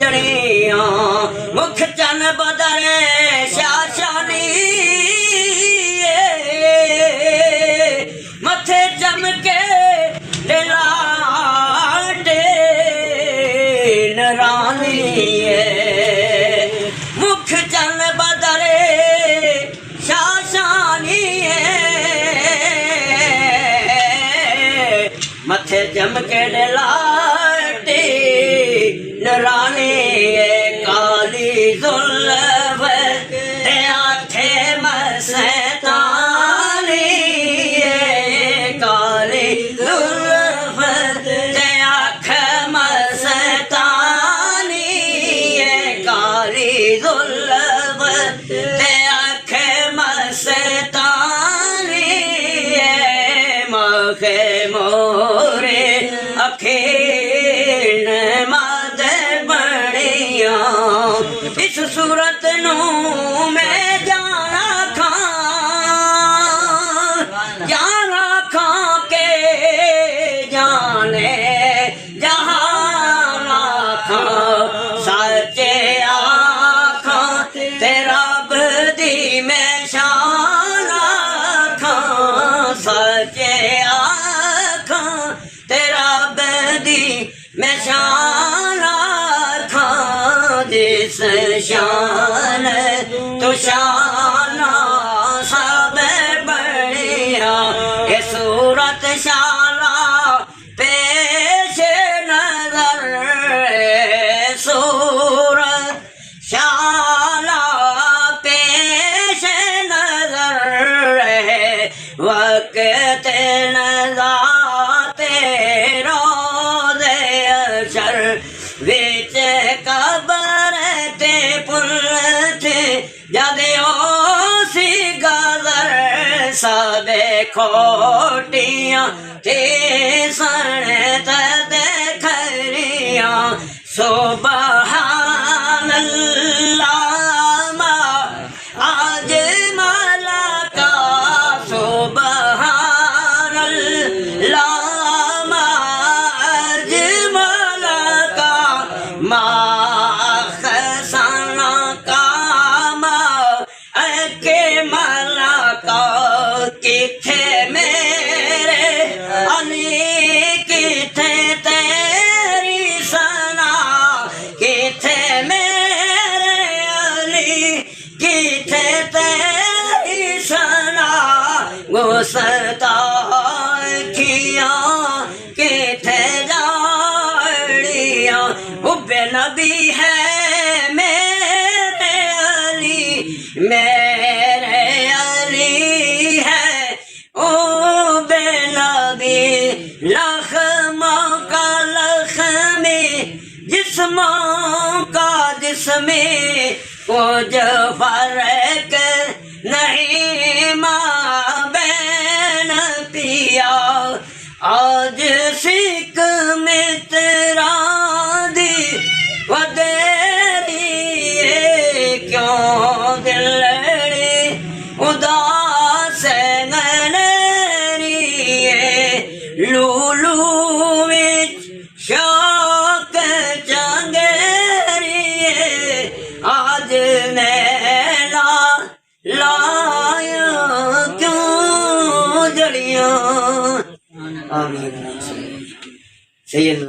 जड़िया मुख चन बदरे शाशानी मथे चमके लाटे नरानी मुख चन बदरे शाशानी मथे चमके लाटे नरानी काली जुल्फ ते आखे मस्तानी काली जुल्फ ते आखे मस्तानी काली जुल्फ ते आखे मस्तानी मखे मोरे अखीण इस सूरत नू मैं जाना खां के जाने जहाना खां सच्चे आखां तेरा बदी में शाना खां सच्चे आखां तेरा बदी में शाना जिस शान तो शाना सब बढ़िया ये सूरत शाला पेश नजर सूरत शाला पेश नजर वक्त नजाते रोज़े अशर विच कबर ते पुल थे जदे ओ सी गजर सबे खोटियां ते सण ते खरियां सुबहान अल्लाह आज मलका सुबहान अल्लाह आज मलका माखसना कामा के मलका किथे मेरे अली किथे तेरी सना किथे मेरे अली किथे तेरी सना गुस्ता खिया किथे जाड़िया उबे नबी है मेरे अली है ओ बेनबी लखमों का लखमे जिस्मों का जिसमें कुछ फर्क नहीं माँ बहन पिया आज सिख मित्रा दी वदेरी क्यों दिलड़ी उदास ननेरी लूलू विच शौक चंगेरी आज नैना लाया क्यों जड़ियां आमीन सही